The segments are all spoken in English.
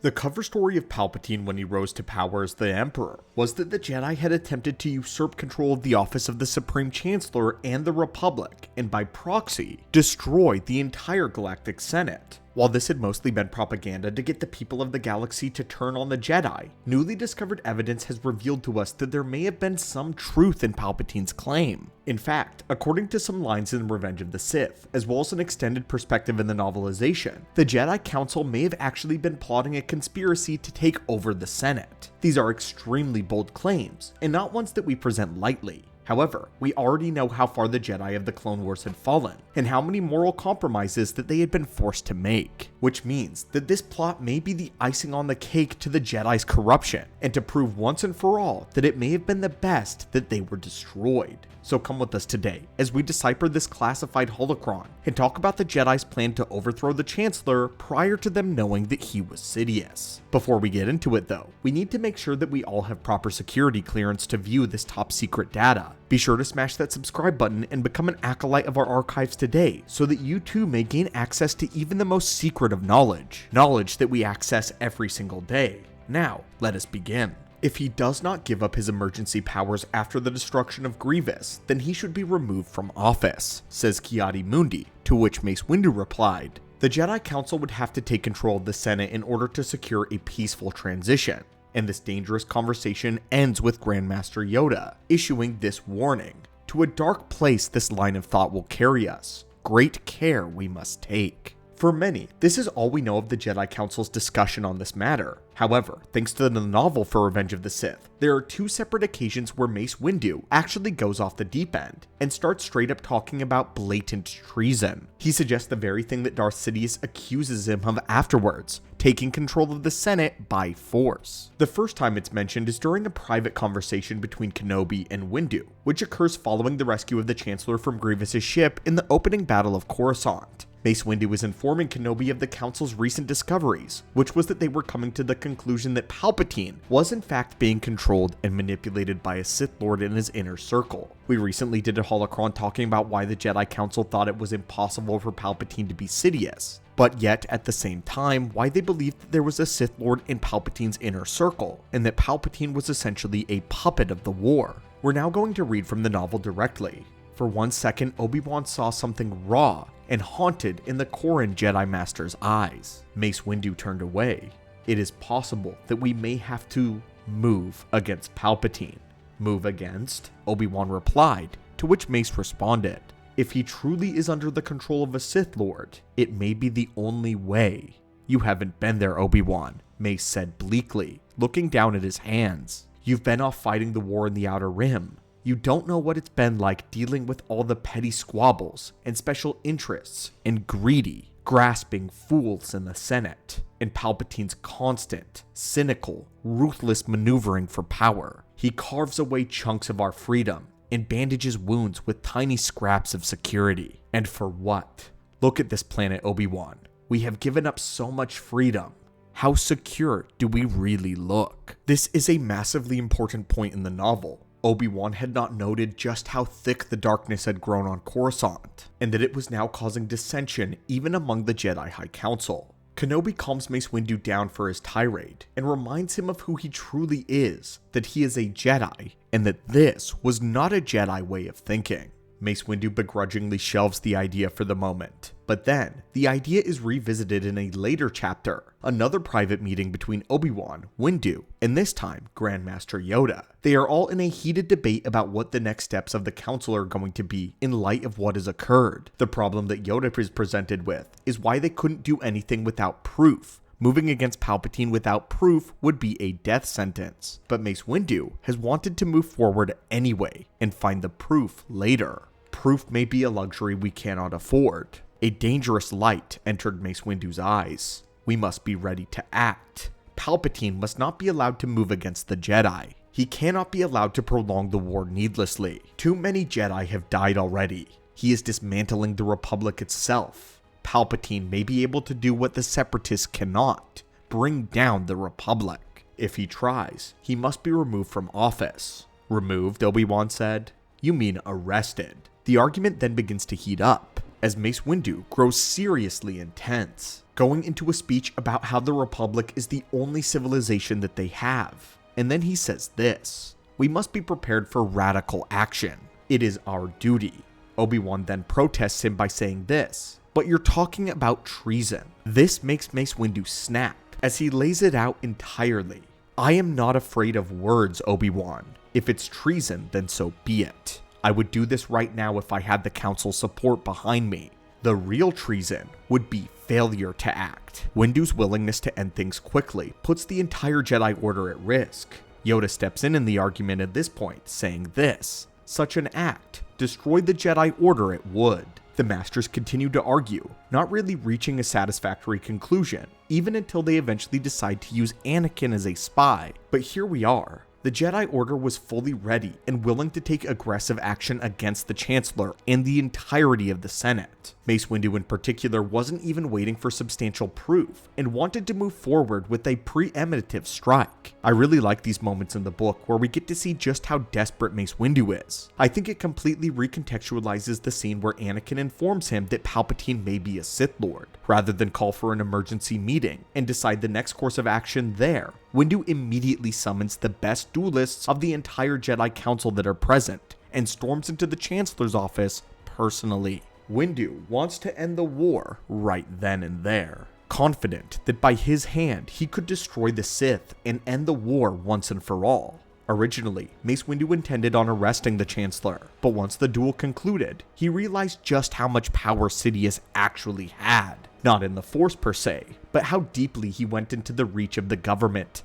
The cover story of Palpatine when he rose to power as the Emperor was that the Jedi had attempted to usurp control of the office of the Supreme Chancellor and the Republic, and by proxy, destroy the entire Galactic Senate. While this had mostly been propaganda to get the people of the galaxy to turn on the Jedi, newly discovered evidence has revealed to us that there may have been some truth in Palpatine's claim. In fact, according to some lines in Revenge of the Sith, as well as an extended perspective in the novelization, the Jedi Council may have actually been plotting a conspiracy to take over the Senate. These are extremely bold claims, and not ones that we present lightly. However, we already know how far the Jedi of the Clone Wars had fallen, and how many moral compromises that they had been forced to make, which means that this plot may be the icing on the cake to the Jedi's corruption, and to prove once and for all that it may have been the best that they were destroyed. So come with us today as we decipher this classified holocron and talk about the Jedi's plan to overthrow the Chancellor prior to them knowing that he was Sidious. Before we get into it though, we need to make sure that we all have proper security clearance to view this top secret data. Be sure to smash that subscribe button and become an acolyte of our archives today so that you too may gain access to even the most secret of knowledge that we access every single day. Now, let us begin. If he does not give up his emergency powers after the destruction of Grievous, then he should be removed from office, says Ki-Adi-Mundi, to which Mace Windu replied. The Jedi Council would have to take control of the Senate in order to secure a peaceful transition, and this dangerous conversation ends with Grandmaster Yoda issuing this warning. To a dark place this line of thought will carry us. Great care we must take. For many, this is all we know of the Jedi Council's discussion on this matter. However, thanks to the novel for Revenge of the Sith, there are two separate occasions where Mace Windu actually goes off the deep end and starts straight up talking about blatant treason. He suggests the very thing that Darth Sidious accuses him of afterwards, taking control of the Senate by force. The first time it's mentioned is during a private conversation between Kenobi and Windu, which occurs following the rescue of the Chancellor from Grievous's ship in the opening battle of Coruscant. Mace Windu is informing Kenobi of the Council's recent discoveries, which was that they were coming to the conclusion that Palpatine was in fact being controlled and manipulated by a Sith Lord in his inner circle. We recently did a holocron talking about why the Jedi Council thought it was impossible for Palpatine to be Sidious, but yet at the same time why they believed that there was a Sith Lord in Palpatine's inner circle, and that Palpatine was essentially a puppet of the war. We're now going to read from the novel directly. For 1 second, Obi-Wan saw something raw and haunted in the Corran Jedi Master's eyes. Mace Windu turned away. It is possible that we may have to move against Palpatine. Move against? Obi-Wan replied, to which Mace responded, if he truly is under the control of a Sith Lord, it may be the only way. You haven't been there, Obi-Wan, Mace said bleakly, looking down at his hands. You've been off fighting the war in the Outer Rim. You don't know what it's been like dealing with all the petty squabbles and special interests and greedy, grasping fools in the Senate, and Palpatine's constant, cynical, ruthless maneuvering for power. He carves away chunks of our freedom and bandages wounds with tiny scraps of security. And for what? Look at this planet, Obi-Wan. We have given up so much freedom. How secure do we really look? This is a massively important point in the novel. Obi-Wan had not noted just how thick the darkness had grown on Coruscant, and that it was now causing dissension even among the Jedi High Council. Kenobi calms Mace Windu down for his tirade, and reminds him of who he truly is, that he is a Jedi, and that this was not a Jedi way of thinking. Mace Windu begrudgingly shelves the idea for the moment, but then the idea is revisited in a later chapter, another private meeting between Obi-Wan, Windu, and this time Grandmaster Yoda. They are all in a heated debate about what the next steps of the council are going to be in light of what has occurred. The problem that Yoda is presented with is why they couldn't do anything without proof. Moving against Palpatine without proof would be a death sentence, but Mace Windu has wanted to move forward anyway and find the proof later. Proof may be a luxury we cannot afford. A dangerous light entered Mace Windu's eyes. We must be ready to act. Palpatine must not be allowed to move against the Jedi. He cannot be allowed to prolong the war needlessly. Too many Jedi have died already. He is dismantling the Republic itself. Palpatine may be able to do what the Separatists cannot, bring down the Republic. If he tries, he must be removed from office. Removed, Obi-Wan said? You mean arrested. The argument then begins to heat up. as Mace Windu grows seriously intense, going into a speech about how the Republic is the only civilization that they have. And then he says this: "We must be prepared for radical action. It is our duty." Obi-Wan then protests him by saying this: "But you're talking about treason." This makes Mace Windu snap, as he lays it out entirely. "I am not afraid of words, Obi-Wan. If it's treason, then so be it. I would do this right now if I had the Council's support behind me. The real treason would be failure to act." Windu's willingness to end things quickly puts the entire Jedi Order at risk. Yoda steps in the argument at this point, saying this: "Such an act destroy the Jedi Order it would." The Masters continue to argue, not really reaching a satisfactory conclusion, even until they eventually decide to use Anakin as a spy. But here we are. The Jedi Order was fully ready and willing to take aggressive action against the Chancellor and the entirety of the Senate. Mace Windu in particular wasn't even waiting for substantial proof and wanted to move forward with a preemptive strike. I really like these moments in the book where we get to see just how desperate Mace Windu is. I think it completely recontextualizes the scene where Anakin informs him that Palpatine may be a Sith Lord. Rather than call for an emergency meeting and decide the next course of action there, Windu immediately summons the best duelists of the entire Jedi Council that are present and storms into the Chancellor's office personally. Windu wants to end the war right then and there, confident that by his hand he could destroy the Sith and end the war once and for all. Originally, Mace Windu intended on arresting the Chancellor, but once the duel concluded, he realized just how much power Sidious actually had. Not in the Force per se, but how deeply he went into the reach of the government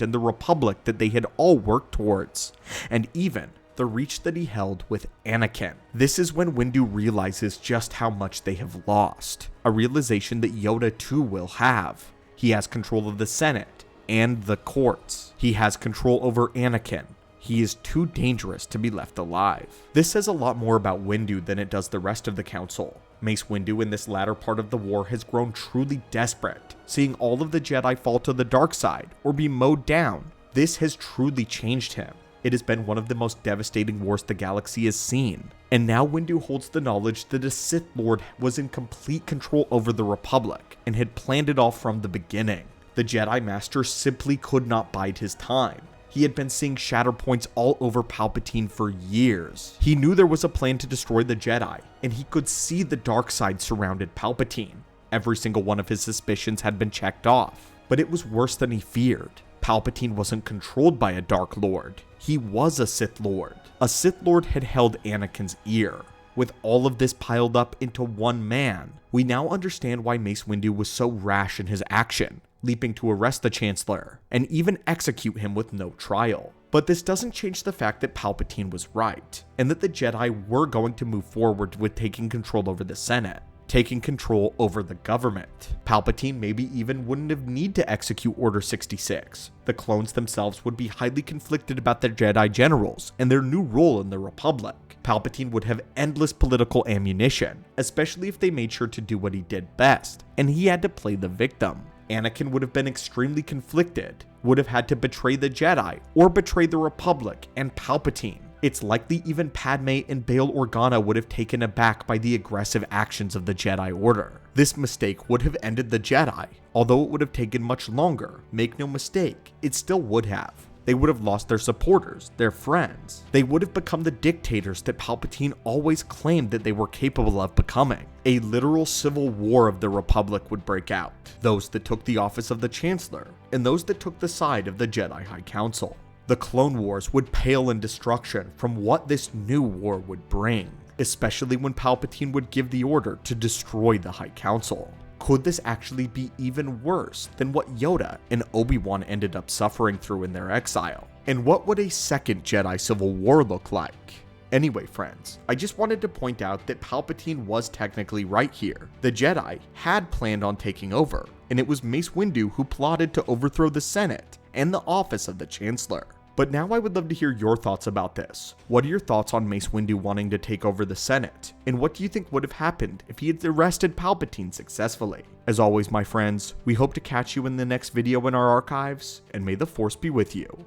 and the Republic that they had all worked towards, and even the reach that he held with Anakin. This is when Windu realizes just how much they have lost, a realization that Yoda too will have. He has control of the Senate and the courts. He has control over Anakin. He is too dangerous to be left alive. This says a lot more about Windu than it does the rest of the Council. Mace Windu in this latter part of the war has grown truly desperate, seeing all of the Jedi fall to the dark side or be mowed down. This has truly changed him. It has been one of the most devastating wars the galaxy has seen, and now Windu holds the knowledge that a Sith Lord was in complete control over the Republic and had planned it all from the beginning. The Jedi Master simply could not bide his time. He had been seeing shatter points all over Palpatine for years. He knew there was a plan to destroy the Jedi, and he could see the dark side surrounded Palpatine. Every single one of his suspicions had been checked off, but it was worse than he feared. Palpatine wasn't controlled by a Dark Lord. He was a Sith Lord. A Sith Lord had held Anakin's ear. With all of this piled up into one man, we now understand why Mace Windu was so rash in his action, leaping to arrest the Chancellor, and even execute him with no trial. But this doesn't change the fact that Palpatine was right, and that the Jedi were going to move forward with taking control over the Senate, taking control over the government. Palpatine maybe even wouldn't have need to execute Order 66. The clones themselves would be highly conflicted about their Jedi generals and their new role in the Republic. Palpatine would have endless political ammunition, especially if they made sure to do what he did best, and he had to play the victim. Anakin would have been extremely conflicted, would have had to betray the Jedi or betray the Republic and Palpatine. It's likely even Padme and Bail Organa would have taken aback by the aggressive actions of the Jedi Order. This mistake would have ended the Jedi, although it would have taken much longer. Make no mistake, it still would have. They would have lost their supporters, their friends. They would have become the dictators that Palpatine always claimed that they were capable of becoming. A literal civil war of the Republic would break out. Those that took the office of the Chancellor, and those that took the side of the Jedi High Council. The Clone Wars would pale in destruction from what this new war would bring, especially when Palpatine would give the order to destroy the High Council. Could this actually be even worse than what Yoda and Obi-Wan ended up suffering through in their exile? And what would a second Jedi Civil War look like? Anyway, friends, I just wanted to point out that Palpatine was technically right here. The Jedi had planned on taking over, and it was Mace Windu who plotted to overthrow the Senate and the office of the Chancellor. But now I would love to hear your thoughts about this. What are your thoughts on Mace Windu wanting to take over the Senate? And what do you think would have happened if he had arrested Palpatine successfully? As always, my friends, we hope to catch you in the next video in our archives, and may the Force be with you.